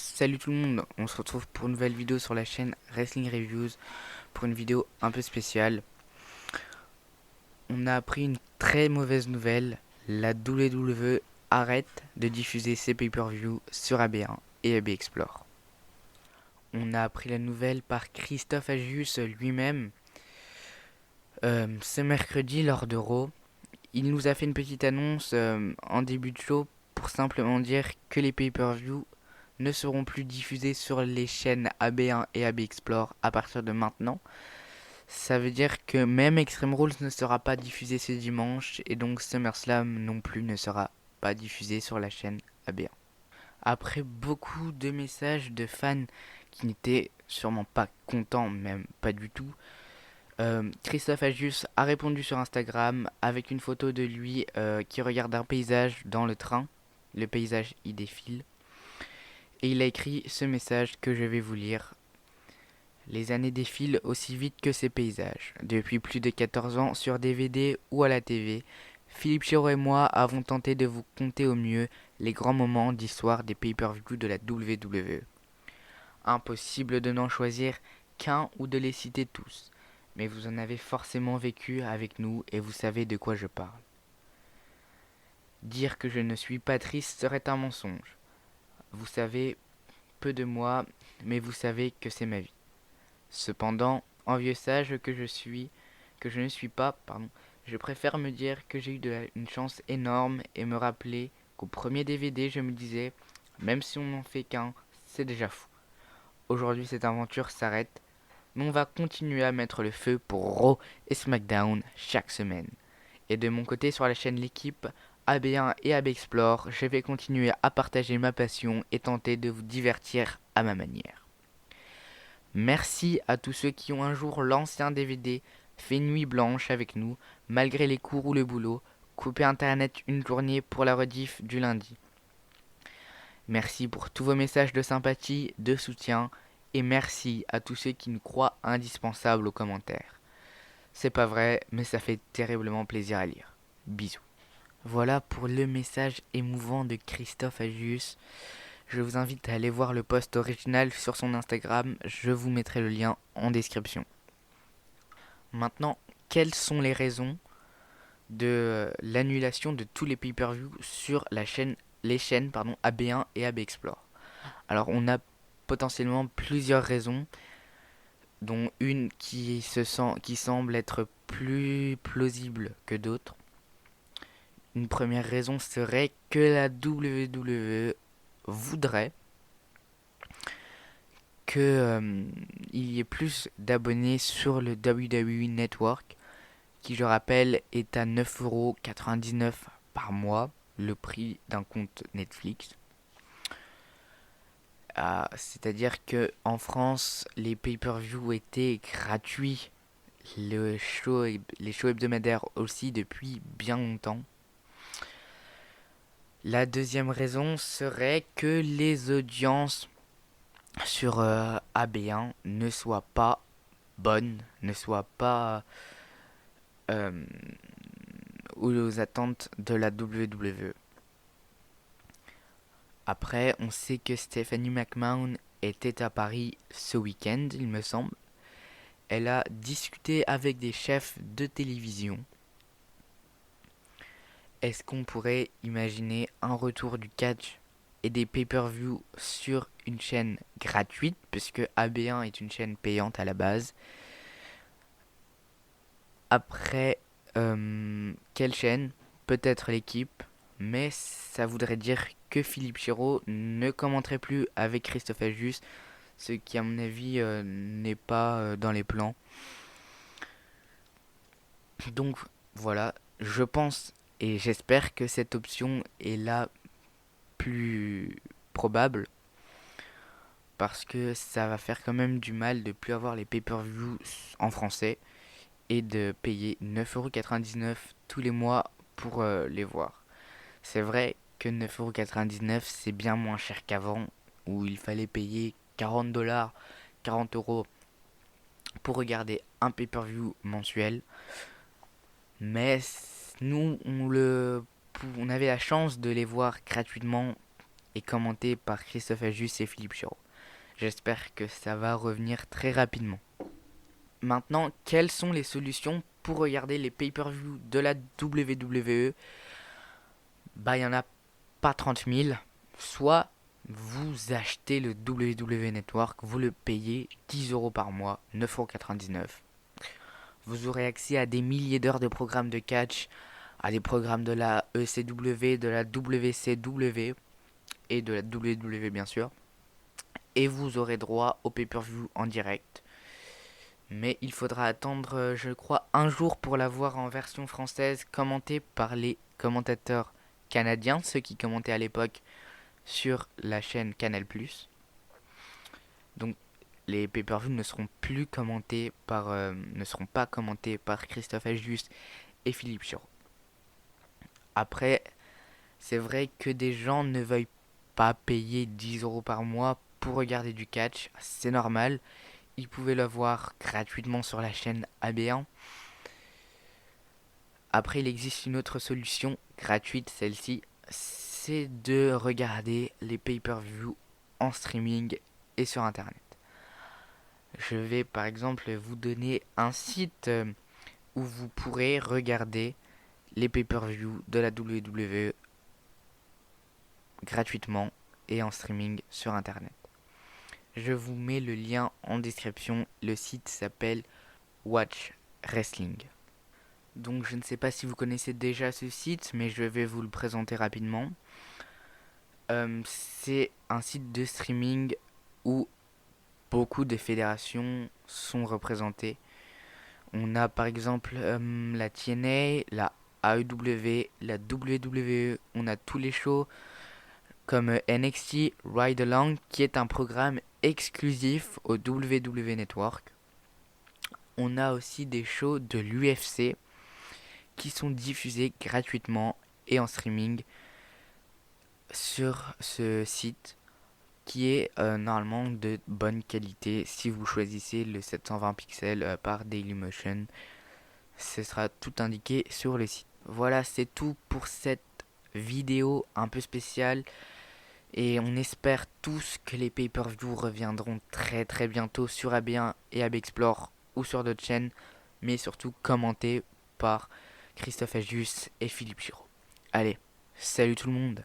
Salut tout le monde, on se retrouve pour une nouvelle vidéo sur la chaîne Wrestling Reviews, pour une vidéo un peu spéciale. On a appris une très mauvaise nouvelle, la WWE arrête de diffuser ses pay-per-view sur AB1 et AB Explore. On a appris la nouvelle par Christophe Agius lui-même ce mercredi lors de Raw. Il nous a fait une petite annonce en début de show pour simplement dire que les pay-per-view ne seront plus diffusés sur les chaînes AB1 et AB Explore à partir de maintenant. Ça veut dire que même Extreme Rules ne sera pas diffusé ce dimanche et donc SummerSlam non plus ne sera pas diffusé sur la chaîne AB1. Après beaucoup de messages de fans qui n'étaient sûrement pas contents, même pas du tout, Christophe Agius a répondu sur Instagram avec une photo de lui qui regarde un paysage dans le train. Le paysage y défile. Et il a écrit ce message que je vais vous lire. Les années défilent aussi vite que ces paysages. Depuis plus de 14 ans, sur DVD ou à la TV, Philippe Chiro et moi avons tenté de vous conter au mieux les grands moments d'histoire des pay-per-view de la WWE. Impossible de n'en choisir qu'un ou de les citer tous, mais vous en avez forcément vécu avec nous et vous savez de quoi je parle. Dire que je ne suis pas triste serait un mensonge. Vous savez peu de moi, mais vous savez que c'est ma vie. Cependant, en vieux sage que je ne suis pas, je préfère me dire que j'ai eu une chance énorme et me rappeler qu'au premier DVD, je me disais, même si on n'en fait qu'un, c'est déjà fou. Aujourd'hui, cette aventure s'arrête, mais on va continuer à mettre le feu pour Raw et SmackDown chaque semaine. Et de mon côté, sur la chaîne L'équipe, AB1 et AB Explore, je vais continuer à partager ma passion et tenter de vous divertir à ma manière. Merci à tous ceux qui ont un jour lancé un DVD, fait nuit blanche avec nous, malgré les cours ou le boulot, coupé internet une journée pour la rediff du lundi. Merci pour tous vos messages de sympathie, de soutien, et merci à tous ceux qui nous croient indispensables aux commentaires. C'est pas vrai, mais ça fait terriblement plaisir à lire. Bisous. Voilà pour le message émouvant de Christophe Agius. Je vous invite à aller voir le post original sur son Instagram, je vous mettrai le lien en description. Maintenant, quelles sont les raisons de l'annulation de tous les pay-per-view sur les chaînes AB1 et AB Explore? Alors, on a potentiellement plusieurs raisons, dont une qui semble être plus plausible que d'autres. Une première raison serait que la WWE voudrait que il y ait plus d'abonnés sur le WWE Network, qui je rappelle est à 9,99€ par mois, le prix d'un compte Netflix. C'est-à-dire que en France, les pay-per-view étaient gratuits, les shows hebdomadaires aussi depuis bien longtemps. La deuxième raison serait que les audiences sur AB1 ne soient pas bonnes, ne soient pas euh, aux attentes de la WWE. Après, on sait que Stephanie McMahon était à Paris ce week-end, il me semble. Elle a discuté avec des chefs de télévision. Est-ce qu'on pourrait imaginer un retour du catch et des pay-per-view sur une chaîne gratuite, puisque AB1 est une chaîne payante à la base? Après, quelle chaîne? Peut-être l'équipe, mais ça voudrait dire que Philippe Chiro ne commenterait plus avec Christophe Agius, ce qui à mon avis n'est pas dans les plans. Donc voilà, je pense et j'espère que cette option est la plus probable, parce que ça va faire quand même du mal de plus avoir les pay-per-view en français et de payer 9,99€ tous les mois pour les voir. C'est vrai que 9,99€ c'est bien moins cher qu'avant, où il fallait payer 40$, 40€ pour regarder un pay-per-view mensuel. Mais nous, on avait la chance de les voir gratuitement et commenté par Christophe Ajus et Philippe Giraud. J'espère que ça va revenir très rapidement. Maintenant, quelles sont les solutions pour regarder les pay-per-view de la WWE? Bah, il n'y en a pas 30 000. Soit vous achetez le WWE Network, vous le payez 10 € par mois, 9,99 €. Vous aurez accès à des milliers d'heures de programmes de catch, à des programmes de la ECW, de la WCW et de la WWE bien sûr. Et vous aurez droit au pay-per-view en direct. Mais il faudra attendre, je crois, un jour pour l'avoir en version française, commentée par les commentateurs canadiens, ceux qui commentaient à l'époque sur la chaîne Canal+. Donc les pay-per-view ne seront pas commentés par Christophe Ajus et Philippe Giraud. Après, c'est vrai que des gens ne veuillent pas payer 10 € par mois pour regarder du catch, c'est normal. Ils pouvaient le voir gratuitement sur la chaîne AB1. Après, il existe une autre solution gratuite, celle-ci, c'est de regarder les pay-per-view en streaming et sur internet. Je vais par exemple vous donner un site où vous pourrez regarder les pay-per-view de la WWE gratuitement et en streaming sur internet. Je vous mets le lien en description. Le site s'appelle Watch Wrestling. Donc je ne sais pas si vous connaissez déjà ce site, mais je vais vous le présenter rapidement. C'est un site de streaming où beaucoup de fédérations sont représentées. On a par exemple la TNA, la AEW, la WWE, on a tous les shows comme NXT Ride Along qui est un programme exclusif au WWE Network. On a aussi des shows de l'UFC qui sont diffusés gratuitement et en streaming sur ce site qui est normalement de bonne qualité si vous choisissez le 720 pixels par Dailymotion. Ce sera tout indiqué sur le site. Voilà, c'est tout pour cette vidéo un peu spéciale. Et on espère tous que les pay-per-view reviendront très très bientôt sur AB1 et AB Explore ou sur d'autres chaînes. Mais surtout commentés par Christophe Ajus et Philippe Giraud. Allez, salut tout le monde!